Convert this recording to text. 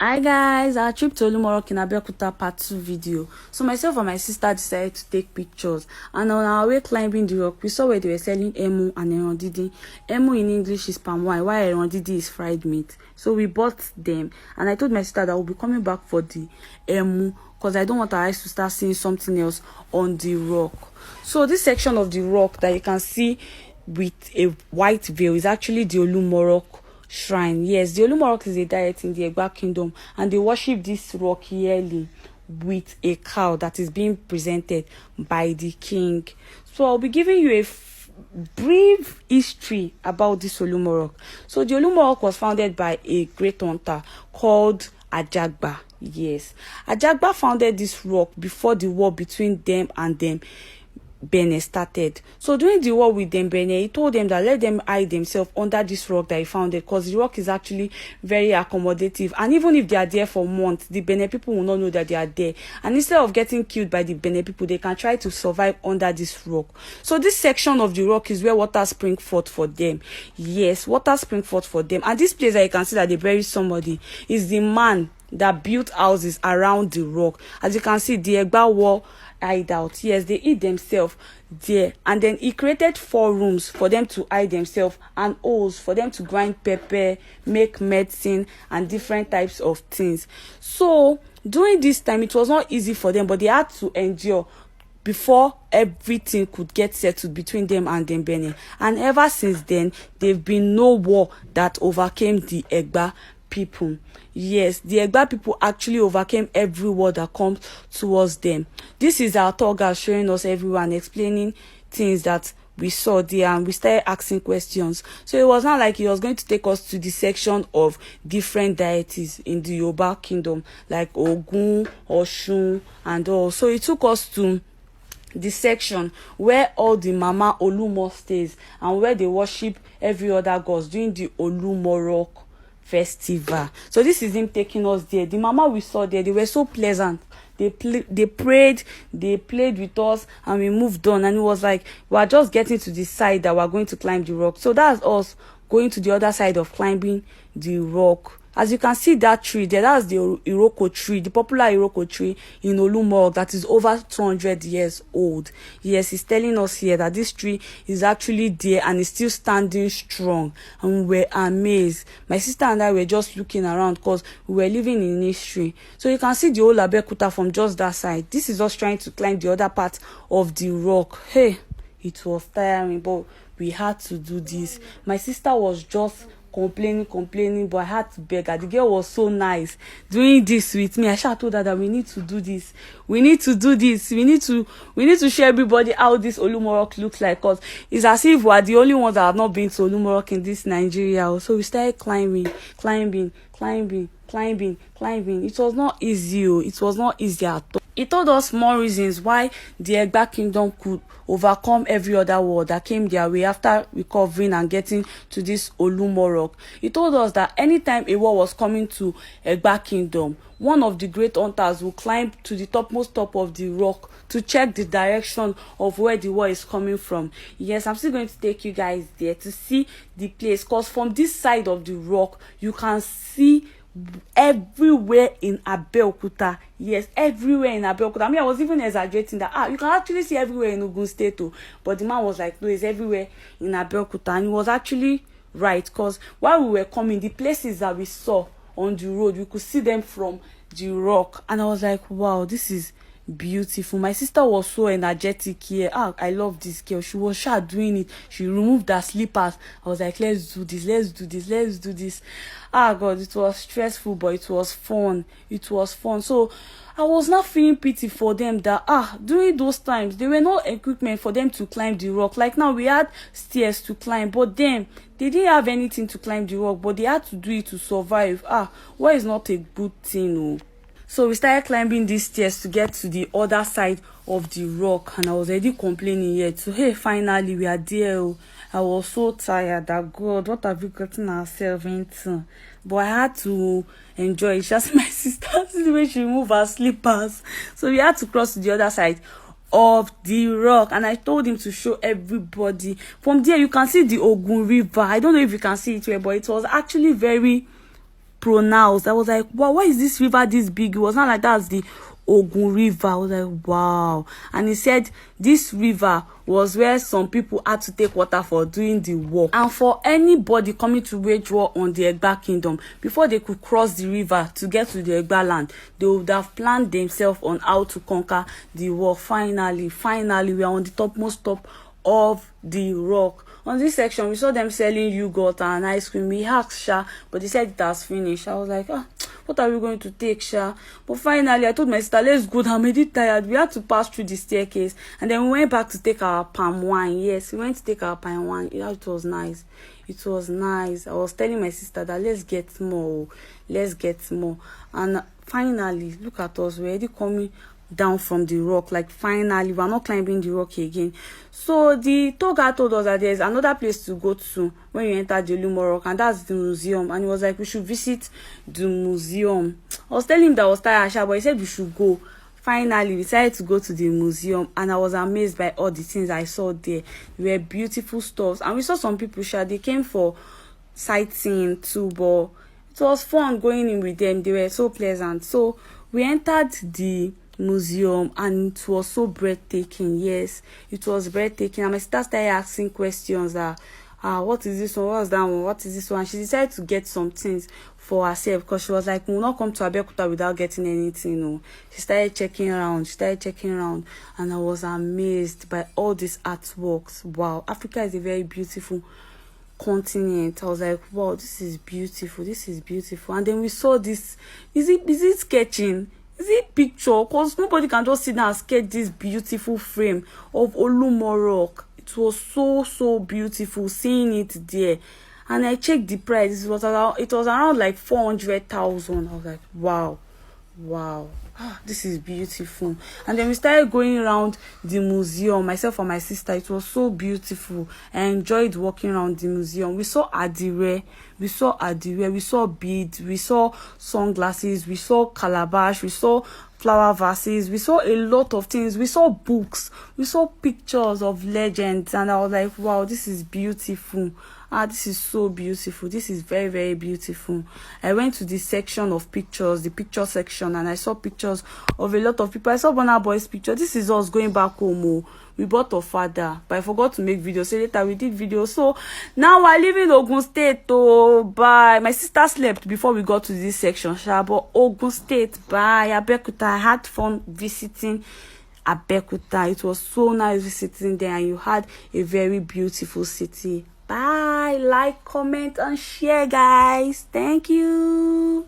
Hi guys, our trip to Olumo Rock in Abeokuta part 2 video. So myself and my sister decided to take pictures, and on our way climbing the rock, we saw where they were selling emu and erondidi. Emu in English is palm wine, while erondidi is fried meat. So we bought them, and I told my sister that we'll be coming back for the emu because I don't want our eyes to start seeing something else on the rock. So this section of the rock that you can see with a white veil is actually the Olumo Rock shrine. Yes, the Olumo Rock is a deity in the Egba kingdom, and they worship this rock yearly with a cow that is being presented by the king. So I'll be giving you a brief history about this Olumo Rock. So the Olumo Rock was founded by a great hunter called Ajagba. Yes, Ajagba founded this rock before the war between them and Benin started. So during the war with them Benin, he told them that let them hide themselves under this rock that he founded, because the rock is actually very accommodative, and even if they are there for months, the Benin people will not know that they are there, and instead of getting killed by the Benin people, they can try to survive under this rock. So this section of the rock is where water spring forth for them. Yes, water spring forth for them. And this place that you can see that they bury somebody is the man that built houses around the rock. As you can see, the Egba wall hide out. Yes, they eat themselves there, and then he created 4 rooms for them to hide themselves, and holes for them to grind pepper, make medicine and different types of things. So during this time, it was not easy for them, but they had to endure before everything could get settled between them and them Benin. And ever since then, there've been no war that overcame the Egba people. Yes, the Egba people actually overcame every war that comes towards them. This is our tour guide showing us everywhere and explaining things that we saw there, and we started asking questions. So it was not like he was going to take us to the section of different deities in the Yoruba kingdom, like Ogun, Oshun and all. So he took us to the section where all the Mama Olumo stays, and where they worship every other gods during the Olumo Rock festival. So this is him taking us there. The mama we saw there, they were so pleasant. They prayed, they played with us, and we moved on. And it was like we are just getting to the side that we're going to climb the rock. So that's us going to the other side of climbing the rock. As you can see that tree there, that's the Iroko tree, the popular Iroko tree in Olumo that is over 200 years old. Yes, he's telling us here that this tree is actually there and is still standing strong, and we're amazed. My sister and I were just looking around because we were living in history. So you can see the old Abeokuta from just that side. This is us trying to climb the other part of the rock. Hey, it was tiring, but we had to do this. My sister was just complaining, but I had to beg her. The girl was so nice doing this with me. I told her that we need to do this. We need to do this. We need to show everybody how this Olumo Rock looks like, because it's as if we are the only ones that have not been to Olumo Rock in this Nigeria. So we started climbing. It was not easy. It was not easy at all. He told us more reasons why the Egba kingdom could overcome every other war that came their way after recovering and getting to this Olumo Rock. He told us that anytime a war was coming to Egba kingdom, one of the great hunters will climb to the topmost top of the rock to check the direction of where the war is coming from. Yes, I'm still going to take you guys there to see the place, because from this side of the rock, you can see everywhere in Abeokuta. Yes, everywhere in Abeokuta. I mean, I was even exaggerating that you can actually see everywhere in Ogun State too. But the man was like, no, it's everywhere in Abeokuta. And he was actually right, because while we were coming, the places that we saw on the road, we could see them from the rock. And I was like, wow, this is beautiful. My sister was so energetic here. I love this girl. She was doing it. She removed her slippers. I was like, let's do this. God, it was stressful, but it was fun. So I was not feeling pity for them that during those times there were no equipment for them to climb the rock. Like now we had stairs to climb, but them, they didn't have anything to climb the rock, but they had to do it to survive. What is not a good thing? So we started climbing these stairs to get to the other side of the rock, and I was already complaining yet. So hey, finally we are there. I was so tired that God, what have we gotten ourselves into? But I had to enjoy it. Just my sister, the way she removed her slippers. So we had to cross to the other side of the rock, and I told him to show everybody. From there you can see the Ogun River. I don't know if you can see it here, but it was actually very pronounced. I was like, wow, why is this river this big? It was not like that's the Ogun River. I was like, wow. And he said this river was where some people had to take water for doing the war. And for anybody coming to wage war on the Egba kingdom, before they could cross the river to get to the Egba land, they would have planned themselves on how to conquer the war. Finally, we are on the topmost top of the rock. On this section, we saw them selling yogurt and ice cream. We asked Sha, but they said it has finished. I was like, what are we going to take, Sha? But finally, I told my sister, let's go. I'm a bit tired. We had to pass through the staircase. And then we went back to take our palm wine. Yes, we went to take our palm wine. Yeah, it was nice. It was nice. I was telling my sister that let's get more. Let's get more. And finally, look at us. We're already coming down from the rock. Like, finally, we're not climbing the rock again. So the tour guide told us that there's another place to go to when you enter the Olumo Rock, and that's the museum. And he was like, we should visit the museum. I was telling him that I was tired, but he said we should go. Finally, we decided to go to the museum, and I was amazed by all the things I saw there. They were beautiful stuff, and we saw some people, they came for sightseeing too, but it was fun going in with them. They were so pleasant. So we entered the museum, and it was so breathtaking. Yes, it was breathtaking. And my sister started asking questions that what is this one, what's that one, what is this one. She decided to get some things for herself, because she was like, we'll not come to Abeokuta without getting anything. No, she started checking around, and I was amazed by all these artworks. Wow, Africa is a very beautiful continent. I was like, wow, this is beautiful. And then we saw this. Is it sketching? Is it picture? Because nobody can just sit down and sketch this beautiful frame of Olumo Rock. It was so beautiful seeing it there. And I checked the price. It was around like 400,000. I was like, wow, this is beautiful. And then we started going around the museum, myself and my sister. It was so beautiful. I enjoyed walking around the museum. We saw adire, we saw beads, we saw sunglasses, we saw calabash, we saw flower vases, we saw a lot of things. We saw books, we saw pictures of legends, and I was like, wow, this is beautiful. This is so beautiful. This is very beautiful. I went to the section of pictures, the picture section, and I saw pictures of a lot of people. I saw Burna Boy's picture. This is us going back home. We bought a father, but I forgot to make videos. So later we did videos. So now we're leaving Ogun State. Bye. My sister slept before we got to this section. But Ogun State, bye. Abeokuta. I had fun visiting Abeokuta. It was so nice visiting there, and you had a very beautiful city. Bye. Like, comment, and share, guys. Thank you.